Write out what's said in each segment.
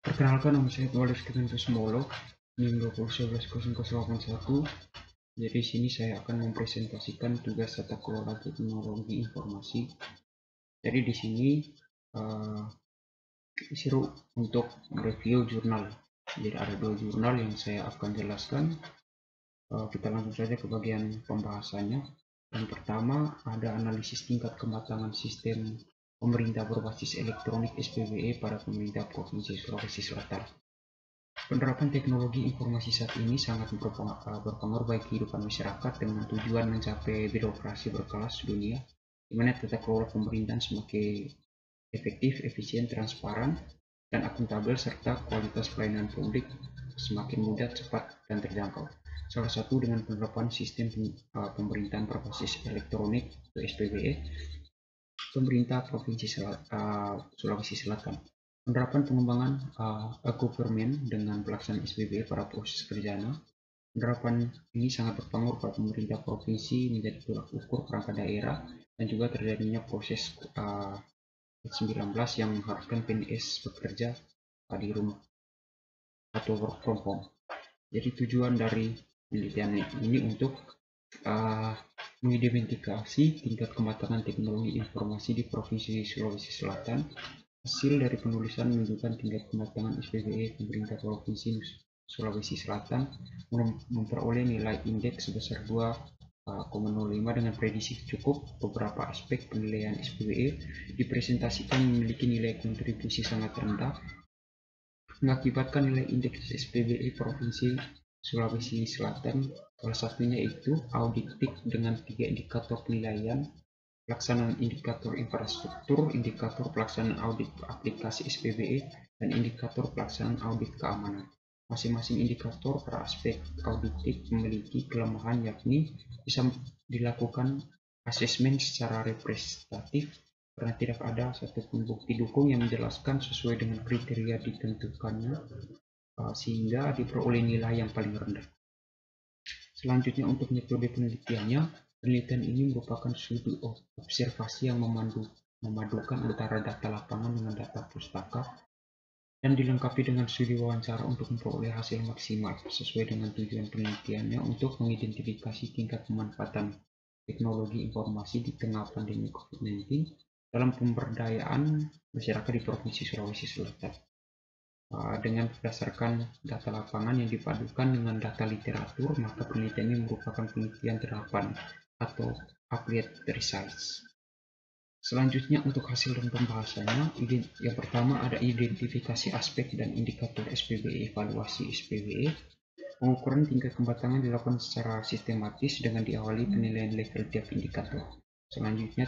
Perkenalkan, nama saya Tuan Rizky Smolo, NIM 20110081. Jadi sini saya akan mempresentasikan tugas tata kelola teknologi informasi. Jadi di sini disuruh untuk review jurnal. Jadi ada 2 jurnal yang saya akan jelaskan. Kita langsung saja ke bagian pembahasannya. Yang pertama ada analisis tingkat kematangan sistem pemerintah berbasis elektronik SPBE pada pemerintah Provinsi Sulawesi Selatan. Penerapan teknologi informasi saat ini sangat berpengaruh bagi kehidupan masyarakat dengan tujuan mencapai birokrasi berkelas dunia, di mana tata kelola pemerintahan semakin efektif, efisien, transparan, dan akuntabel, serta kualitas pelayanan publik semakin mudah, cepat, dan terjangkau. Salah satu dengan penerapan sistem pemerintahan berbasis elektronik atau SPBE, pemerintah Provinsi Sulawesi Selatan. Penerapan pengembangan e-government dengan pelaksanaan SPBE pada proses kerjanya. Penerapan ini sangat berpengaruh pada pemerintah provinsi menjadi tolak ukur perangkat daerah dan juga terjadinya proses COVID-19 yang mengharuskan PNS bekerja di rumah atau work from home. Jadi tujuan dari penelitian ini untuk mengidentifikasi tingkat kematangan teknologi informasi di Provinsi Sulawesi Selatan. Hasil dari penulisan menunjukkan tingkat kematangan SPBE pemerintah Provinsi Sulawesi Selatan memperoleh nilai indeks sebesar 2,05 dengan prediksi cukup. Beberapa aspek penilaian SPBE dipresentasikan memiliki nilai kontribusi sangat rendah, mengakibatkan nilai indeks SPBE Provinsi Sulawesi Selatan salah satunya yaitu auditik dengan 3 indikator penilaian: pelaksanaan indikator infrastruktur, indikator pelaksanaan audit aplikasi SPBE, dan indikator pelaksanaan audit keamanan. Masing-masing indikator per aspek auditik memiliki kelemahan, yakni bisa dilakukan asesmen secara representatif karena tidak ada satupun bukti dukung yang menjelaskan sesuai dengan kriteria ditentukannya, sehingga diperoleh nilai yang paling rendah. Selanjutnya untuk metode penelitiannya, penelitian ini merupakan studi observasi yang memadukan antara data lapangan dengan data pustaka dan dilengkapi dengan studi wawancara untuk memperoleh hasil maksimal sesuai dengan tujuan penelitiannya untuk mengidentifikasi tingkat pemanfaatan teknologi informasi di tengah pandemi COVID-19 dalam pemberdayaan masyarakat di Provinsi Sulawesi Selatan. Dengan berdasarkan data lapangan yang dipadukan dengan data literatur, maka penelitian ini merupakan penelitian terapan atau applied research. Selanjutnya untuk hasil dan pembahasannya, yang pertama ada identifikasi aspek dan indikator SPBE, evaluasi SPBE. Pengukuran tingkat kematangan dilakukan secara sistematis dengan diawali penilaian level tiap indikator. Selanjutnya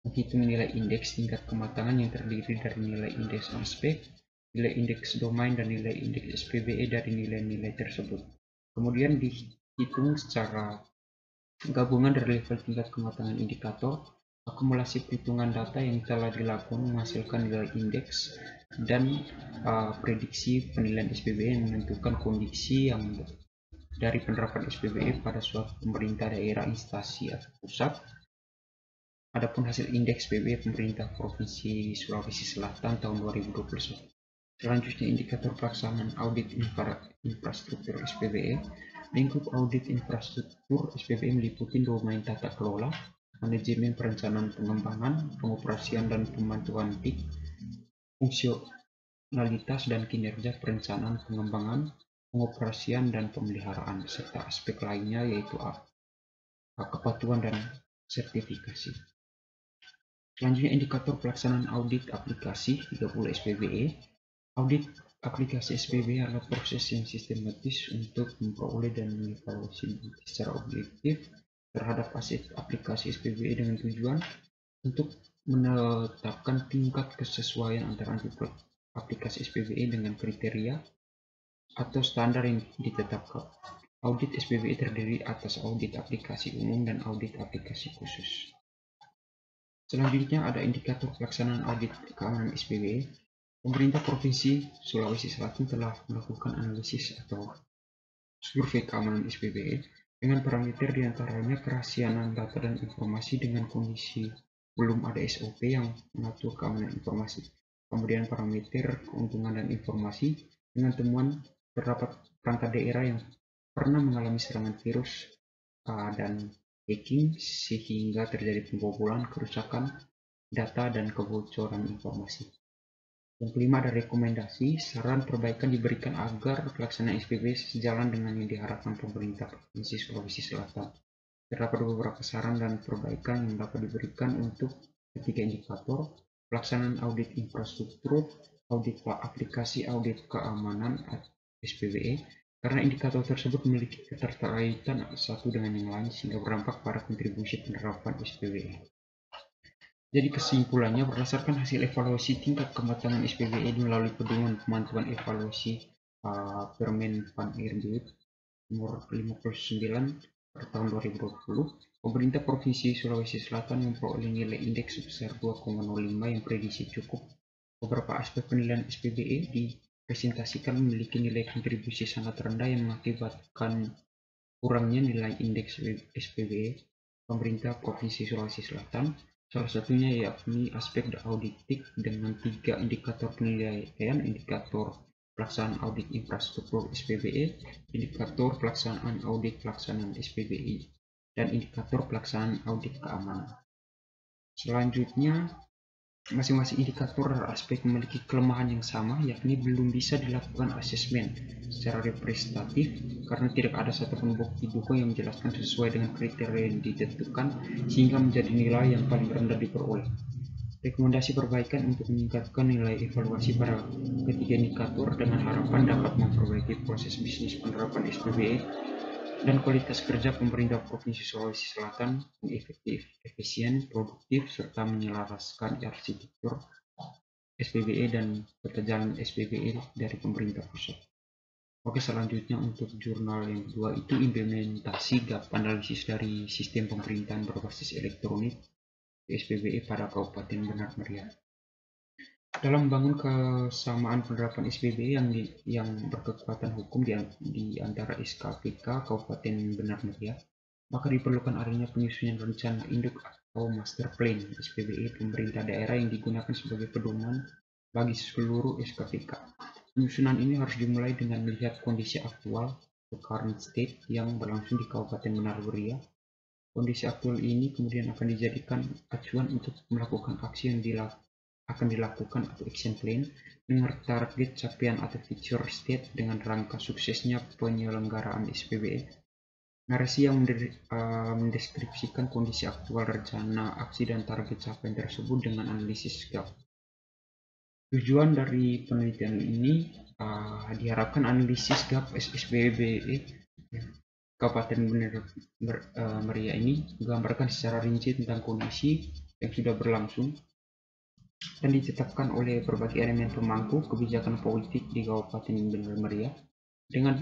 menghitung nilai indeks tingkat kematangan yang terdiri dari nilai indeks aspek, nilai indeks domain, dan nilai indeks SPBE dari nilai-nilai tersebut. Kemudian dihitung secara gabungan dari level tingkat kematangan indikator, akumulasi perhitungan data yang telah dilakukan menghasilkan nilai indeks, dan prediksi penilaian SPBE yang menentukan kondisi yang dari penerapan SPBE pada suatu pemerintah daerah, instansi atau pusat. Adapun hasil indeks SPBE pemerintah Provinsi Sulawesi Selatan tahun 2021. Selanjutnya indikator pelaksanaan audit infrastruktur SPBE. Lingkup audit infrastruktur SPBE meliputi domain tata kelola, manajemen perencanaan pengembangan, pengoperasian dan pemantuan TIK, fungsionalitas dan kinerja perencanaan pengembangan, pengoperasian dan pemeliharaan, serta aspek lainnya yaitu kepatuhan dan sertifikasi. Selanjutnya indikator pelaksanaan audit aplikasi 30 SPBE. Audit aplikasi SPBE adalah proses yang sistematis untuk memperoleh dan mengevaluasi secara objektif terhadap aset aplikasi SPBE dengan tujuan untuk menetapkan tingkat kesesuaian antara aplikasi SPBE dengan kriteria atau standar yang ditetapkan. Audit SPBE terdiri atas audit aplikasi umum dan audit aplikasi khusus. Selanjutnya ada indikator pelaksanaan audit keamanan SPBE. Pemerintah Provinsi Sulawesi Selatan telah melakukan analisis atau survei keamanan SPBE dengan parameter diantaranya kerahasiaan data dan informasi dengan kondisi belum ada SOP yang mengatur keamanan informasi. kemudian parameter, keuntungan dan informasi. Dengan temuan terdapat perangkat daerah yang pernah mengalami serangan virus dan hacking sehingga terjadi pembobolan, kerusakan data dan kebocoran informasi. Yang kelima ada rekomendasi, saran perbaikan diberikan agar pelaksanaan SPB sejalan dengan yang diharapkan pemerintah Provinsi Sulawesi Selatan. Terdapat beberapa saran dan perbaikan yang dapat diberikan untuk ketiga indikator: pelaksanaan audit infrastruktur, audit aplikasi, audit keamanan SPBE, karena indikator tersebut memiliki keterkaitan satu dengan yang lain sehingga berdampak pada kontribusi penerapan SPBE. Jadi kesimpulannya, berdasarkan hasil evaluasi tingkat kematangan SPBE melalui pedoman pemantauan evaluasi Permen Pan RB nomor 59 per tahun 2020, pemerintah Provinsi Sulawesi Selatan memperoleh nilai indeks sebesar 2,05 yang prediksi cukup. Beberapa aspek penilaian SPBE dipresentasikan memiliki nilai kontribusi sangat rendah yang mengakibatkan kurangnya nilai indeks SPBE pemerintah Provinsi Sulawesi Selatan. Salah satunya yakni aspek auditik dengan 3 indikator penilaian: indikator pelaksanaan audit infrastruktur SPBE, indikator pelaksanaan audit pelaksanaan SPBE, dan indikator pelaksanaan audit keamanan. Selanjutnya, masing-masing indikator dan aspek memiliki kelemahan yang sama, yakni belum bisa dilakukan asesmen secara representatif karena tidak ada satupun bukti dukung yang menjelaskan sesuai dengan kriteria yang ditentukan sehingga menjadi nilai yang paling rendah diperoleh. Rekomendasi perbaikan untuk meningkatkan nilai evaluasi pada ketiga indikator dengan harapan dapat memperbaiki proses bisnis penerapan SPBE dan kualitas kerja pemerintah Provinsi Sulawesi Selatan yang efektif, efisien, produktif, serta menyelaraskan arsitektur SPBE dan peta jalan SPBE dari pemerintah pusat. Oke, selanjutnya untuk jurnal yang kedua itu implementasi gap analisis dari sistem pemerintahan berbasis elektronik SPBE pada Kabupaten Benar Meriah. Dalam membangun kesamaan penerapan SPBE yang berkekuatan hukum di antara SKPK Kabupaten Benar Meriah, maka diperlukan adanya penyusunan rencana induk atau master plan SPBE pemerintah daerah yang digunakan sebagai pedoman bagi seluruh SKPK. Penyusunan ini harus dimulai dengan melihat kondisi aktual atau current state yang berlangsung di Kabupaten Benar Meriah. Kondisi aktual ini kemudian akan dijadikan acuan untuk melakukan aksi yang akan dilakukan atau action plan dengan target capaian atau future state dengan rangka suksesnya penyelenggaraan SPBE. Narasi yang mendeskripsikan kondisi aktual, rencana, aksi, dan target capaian tersebut dengan analisis gap. Tujuan dari penelitian ini diharapkan analisis gap SPBE Kabupaten Benar Meriah ini menggambarkan secara rinci tentang kondisi yang sudah berlangsung dan ditetapkan oleh berbagai elemen pemangku kebijakan politik di Kabupaten Benar Meriah. Dengan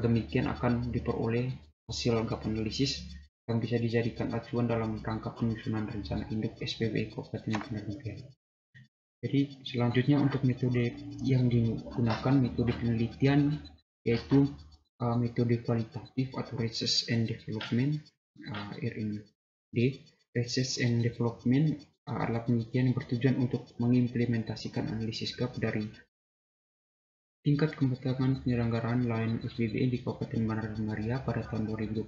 demikian akan diperoleh hasil gap analisis yang bisa dijadikan acuan dalam rangka penyusunan rencana induk SPBE Kabupaten Benar Meriah. Jadi selanjutnya untuk metode yang digunakan, metode penelitian yaitu metode kualitatif atau Research and Development (R&D). Research and Development adalah penelitian yang bertujuan untuk mengimplementasikan analisis gap dari tingkat kematangan penyelenggaraan layanan SPBE di Kabupaten Benar Meriah pada tahun 2021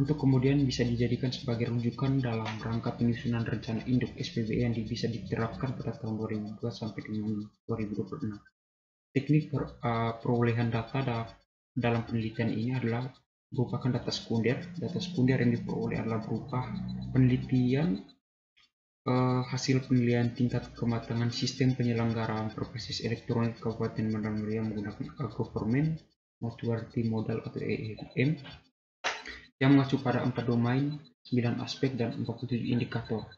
untuk kemudian bisa dijadikan sebagai rujukan dalam rangka penyusunan rencana induk SPBE yang bisa diterapkan pada tahun 2002 sampai dengan 2026. Teknik perolehan data dalam penelitian ini adalah merupakan data sekunder. Data sekunder yang diperoleh adalah berupa penelitian hasil penilaian tingkat kematangan sistem penyelenggaraan berbasis elektronik Kabupaten Benar Meriah menggunakan Government Maturity Model atau EMM yang mengacu pada 4 domain, 9 aspek, dan 47 indikator.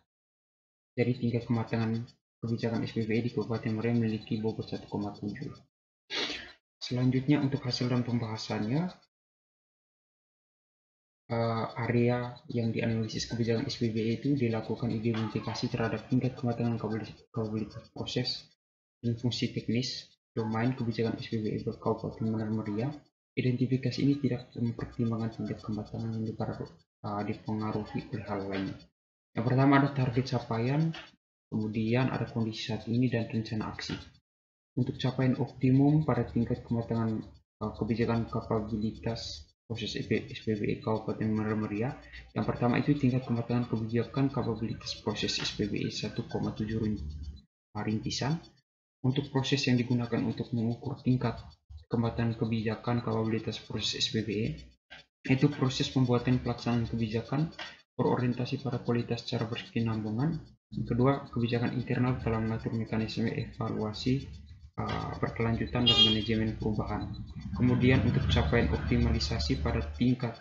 Jadi tingkat kematangan kebijakan SPBE di Kabupaten Meriah memiliki bobot 1,7. Selanjutnya untuk hasil dan pembahasannya, area yang dianalisis kebijakan SPBE itu dilakukan identifikasi terhadap tingkat kematangan kapabilitas proses dan fungsi teknis domain kebijakan SPBE Kabupaten Benar Meriah. Identifikasi ini tidak mempertimbangkan tingkat kematangan yang dipengaruhi oleh hal lain. Yang pertama ada target capaian kemudian ada kondisi saat ini dan rencana aksi. Untuk capaian optimum pada tingkat kematangan kebijakan kapabilitas proses SPBE Kabupaten Muara Meriah. Yang pertama itu tingkat kematangan kebijakan kapabilitas proses SPBE 1,7 rintisan. Untuk proses yang digunakan untuk mengukur tingkat kematangan kebijakan kapabilitas proses SPBE, itu proses pembuatan pelaksanaan kebijakan berorientasi pada kualitas secara berkesinambungan. Yang kedua, kebijakan internal telah mengatur mekanisme evaluasi berkelanjutan dan manajemen perubahan. Kemudian untuk capaian optimalisasi pada tingkat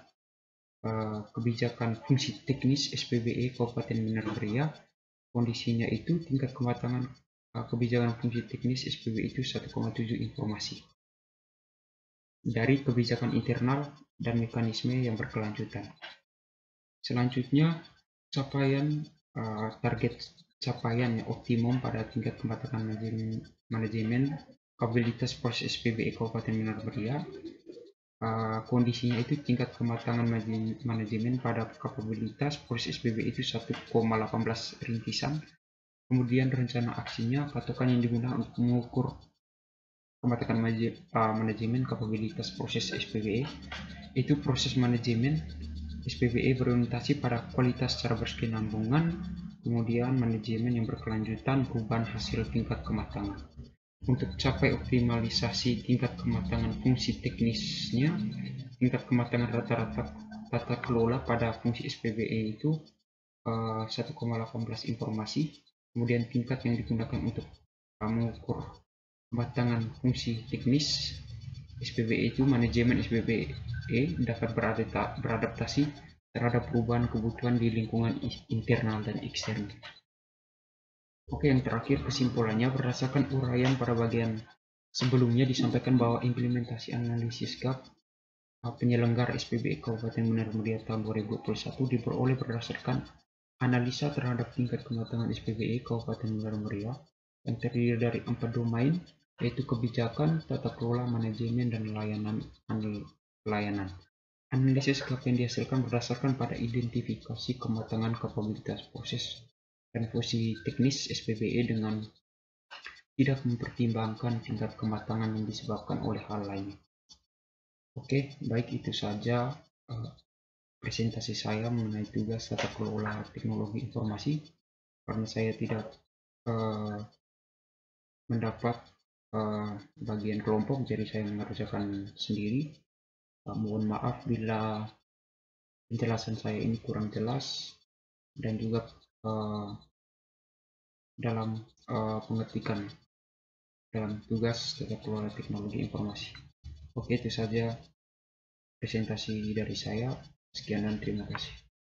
kebijakan fungsi teknis SPBE Kabupaten Muara Meriah, kondisinya itu tingkat kematangan kebijakan fungsi teknis SPBE itu 1,7 informasi. Dari kebijakan internal dan mekanisme yang berkelanjutan. Selanjutnya, target capaian yang optimum pada tingkat kematangan manajemen kapabilitas proses SPBE Kabupaten Muara Meriah. Kondisinya itu tingkat kematangan manajemen pada kapabilitas proses SPBE itu 1,18 rintisan. Kemudian rencana aksinya, patokan yang digunakan untuk mengukur kematangan manajemen kapabilitas proses SPBE itu proses manajemen SPBE berorientasi pada kualitas secara berkesinambungan, kemudian manajemen yang berkelanjutan, perubahan hasil tingkat kematangan. Untuk capai optimalisasi tingkat kematangan fungsi teknisnya, tingkat kematangan rata-rata tata kelola pada fungsi SPBE itu 1,18 informasi. Kemudian tingkat yang digunakan untuk mengukur kematangan fungsi teknis SPBE itu manajemen SPBE dapat beradaptasi terhadap perubahan kebutuhan di lingkungan internal dan eksternal. Oke, yang terakhir kesimpulannya, berdasarkan uraian pada bagian sebelumnya disampaikan bahwa implementasi analisis gap penyelenggara SPBE Kabupaten Muara Meriah tahun 2021 diperoleh berdasarkan analisa terhadap tingkat kematangan SPBE Kabupaten Muara Meriah yang terdiri dari 4 domain, yaitu kebijakan, tata kelola, manajemen, dan layanan. Analisis gap yang dihasilkan berdasarkan pada identifikasi kematangan kapabilitas proses dan fungsi teknis SPBE dengan tidak mempertimbangkan tingkat kematangan yang disebabkan oleh hal lain. Oke, baik, itu saja presentasi saya mengenai tugas tata kelola teknologi informasi. Karena saya tidak mendapat bagian kelompok, jadi saya mengerjakan sendiri. Mohon maaf bila penjelasan saya ini kurang jelas dan juga dalam pengertian dalam tugas tata kelola teknologi informasi. Oke, itu saja presentasi dari saya. Sekian dan terima kasih.